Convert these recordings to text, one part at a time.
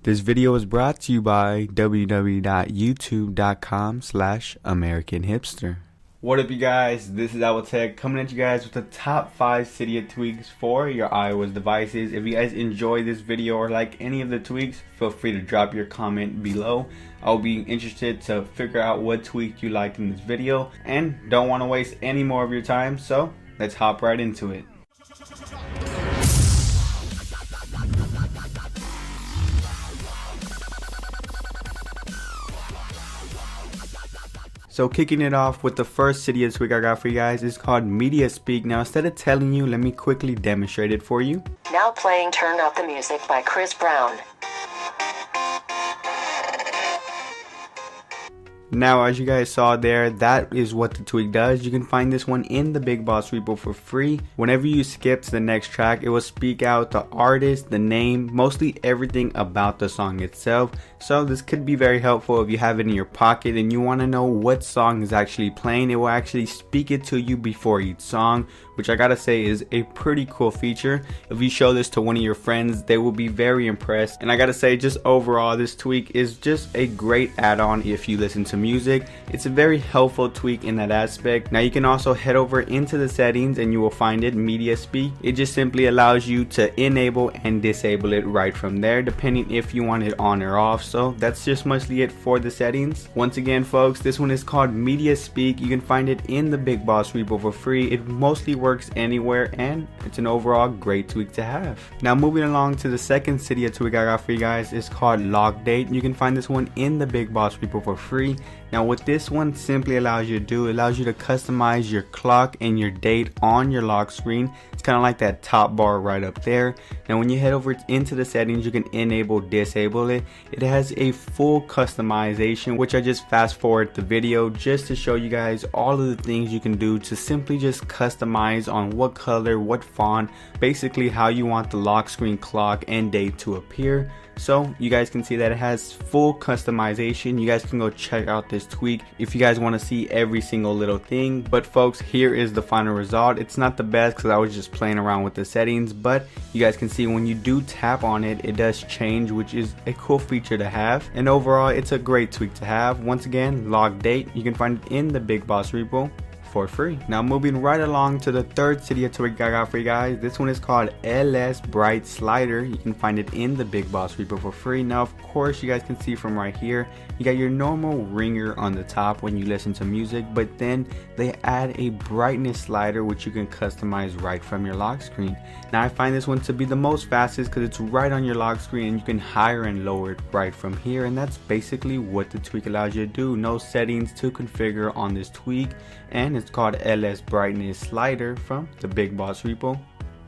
This video is brought to you by www.youtube.com/AmericanHipster. What up, you guys? This is Tech coming at you guys with the top 5 Cydia tweaks for your iOS devices. If you guys enjoy this video or like any of the tweaks, feel free to drop your comment below. I'll be interested to figure out what tweak you liked in this video and don't want to waste any more of your time, so let's hop right into it. So kicking it off with the first Cydia tweak I got for you guys is called Media Speak. Now instead of telling you, let me quickly demonstrate it for you. Now playing Turn Up the Music by Chris Brown. Now, as you guys saw there, that is what the tweak does. You can find this one in the Big Boss repo for free. Whenever you skip to the next track, it will speak out the artist, the name, mostly everything about the song itself. So this could be very helpful if you have it in your pocket and you want to know what song is actually playing. It will actually speak it to you before each song, which I gotta say is a pretty cool feature. If you show this to one of your friends, they will be very impressed. And I gotta say, just overall, this tweak is just a great add-on if you listen to music. It's a very helpful tweak in that aspect. Now you can also head over into the settings and you will find it, Media Speak. It just simply allows you to enable and disable it right from there, depending if you want it on or off. So that's just mostly it for the settings. Once again, folks, this one is called Media Speak. You can find it in the Big Boss repo for free. It mostly works anywhere and it's an overall great tweak to have. Now moving along to the second Cydia tweak I got for you guys is called Lock Date. You can find this one in the Big Boss repo for free. Now what this one simply allows you to do, it allows you to customize your clock and your date on your lock screen. It's kind of like that top bar right up there. Now when you head over into the settings, you can enable, disable it. It has a full customization, which I just fast forward the video just to show you guys all of the things you can do to simply just customize on what color, what font, basically how you want the lock screen clock and date to appear. So you guys can see that it has full customization. You guys can go check out this tweak if you guys want to see every single little thing. But folks, here is the final result. It's not the best because I was just playing around with the settings, but you guys can see when you do tap on it, it does change, which is a cool feature to have. And overall, it's a great tweak to have. Once again, Lock Date, you can find it in the Big Boss repo for free. Now moving right along to the third Cydia tweak I got for you guys. This one is called LS Bright Slider. You can find it in the Big Boss repo for free. Now of course you guys can see from right here, you got your normal ringer on the top when you listen to music, but then they add a brightness slider which you can customize right from your lock screen. Now I find this one to be the most fastest because it's right on your lock screen and you can higher and lower it right from here, and that's basically what the tweak allows you to do. No settings to configure on this tweak, and it's called LS Brightness Slider from the Big Boss repo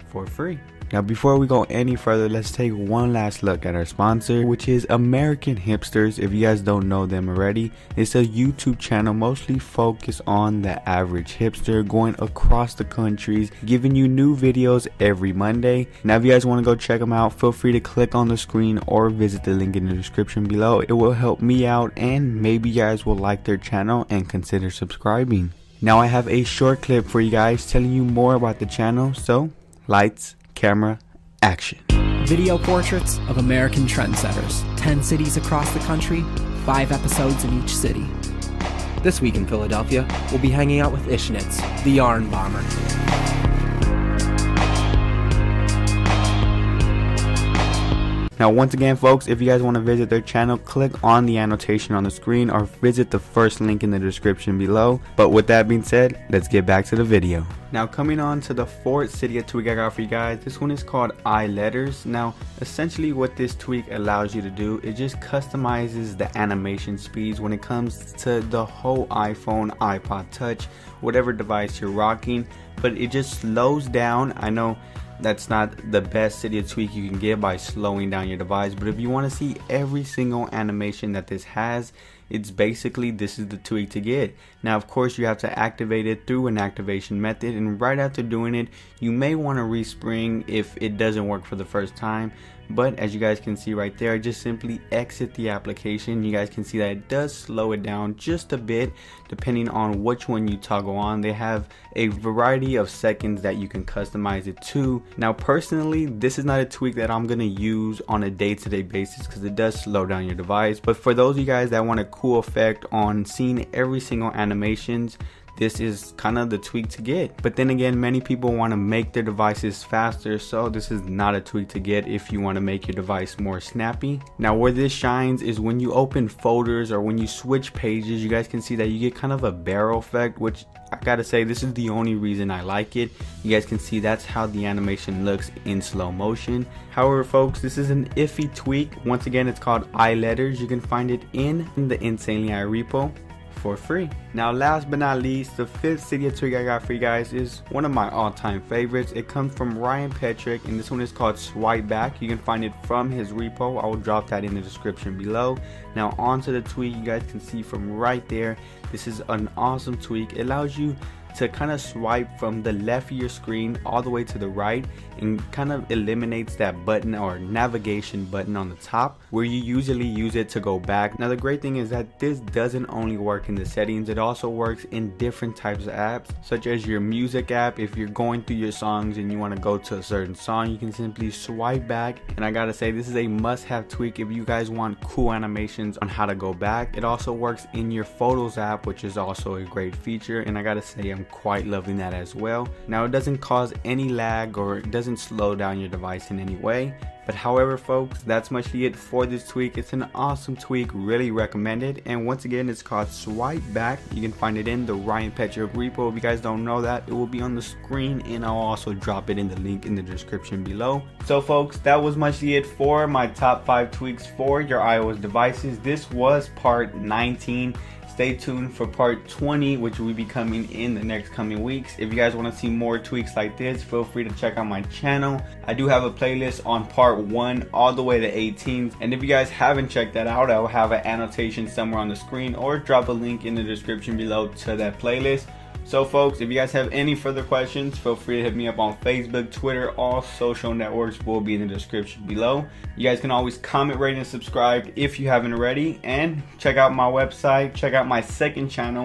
for free. Now before we go any further, let's take one last look at our sponsor, which is American Hipsters. If you guys don't know them already, it's a YouTube channel mostly focused on the average hipster, going across the countries, giving you new videos every Monday. Now if you guys want to go check them out, feel free to click on the screen or visit the link in the description below. It will help me out and maybe you guys will like their channel and consider subscribing. Now I have a short clip for you guys telling you more about the channel, so lights, camera, action. Video portraits of American trendsetters. 10 cities across the country, 5 episodes in each city. This week in Philadelphia, we'll be hanging out with Ishnitz, the yarn bomber. Now once again folks, if you guys want to visit their channel, click on the annotation on the screen or visit the first link in the description below. But with that being said, let's get back to the video. Now coming on to the fourth Cydia tweak I got for you guys. This one is called iLetters. Now essentially what this tweak allows you to do, it just customizes the animation speeds when it comes to the whole iPhone, iPod Touch, whatever device you're rocking, but it just slows down. I know that's not the best Cydia tweak you can get by slowing down your device, but if you want to see every single animation that this has, it's basically, this is the tweak to get. Now of course you have to activate it through an activation method, and right after doing it you may want to respring if it doesn't work for the first time. but as you guys can see right there, just simply exit the application. You guys can see that it does slow it down just a bit depending on which one you toggle on. They have a variety of seconds that you can customize it to. Now personally, this is not a tweak that I'm gonna use on a day-to-day basis because it does slow down your device, but for those of you guys that want a cool effect on seeing every single animations, this is kind of the tweak to get. But then again, many people want to make their devices faster, so this is not a tweak to get if you want to make your device more snappy. Now where this shines is when you open folders or when you switch pages. You guys can see that you get kind of a barrel effect, which I gotta say, this is the only reason I like it. You guys can see that's how the animation looks in slow motion. However folks, this is an iffy tweak. Once again, it's called iLetters. You can find it in the Insanely I repo for free. Now last but not least, the fifth Cydia tweak I got for you guys is one of my all-time favorites. It comes from Ryan Petrick, and this one is called Swipe Back. You can find it from his repo. I will drop that in the description below. Now onto the tweak. You guys can see from right there, this is an awesome tweak. It allows you to kind of swipe from the left of your screen all the way to the right, and kind of eliminates that button or navigation button on the top where you usually use it to go back. Now the great thing is that this doesn't only work in the settings, it also works in different types of apps, such as your music app. If you're going through your songs and you want to go to a certain song, you can simply swipe back. And I gotta say, this is a must-have tweak if you guys want cool animations on how to go back. It also works in your Photos app, which is also a great feature, and I gotta say I'm quite loving that as well. Now it doesn't cause any lag or it doesn't slow down your device in any way. But however folks, that's mostly it for this tweak. It's an awesome tweak, really recommend it. And once again, it's called Swipe Back. You can find it in the Ryan Petrick repo. If you guys don't know that, it will be on the screen, and I'll also drop it in the link in the description below. So folks, that was mostly it for my top 5 tweaks for your iOS devices. This was part 19. Stay tuned for part 20, which will be coming in the next coming weeks. If you guys want to see more tweaks like this, feel free to check out my channel. I do have a playlist on part 1 all the way to 18. And if you guys haven't checked that out, I will have an annotation somewhere on the screen or drop a link in the description below to that playlist. So folks, if you guys have any further questions, feel free to hit me up on Facebook, Twitter. All social networks will be in the description below. You guys can always comment, rate, and subscribe if you haven't already. And check out my website, check out my second channel,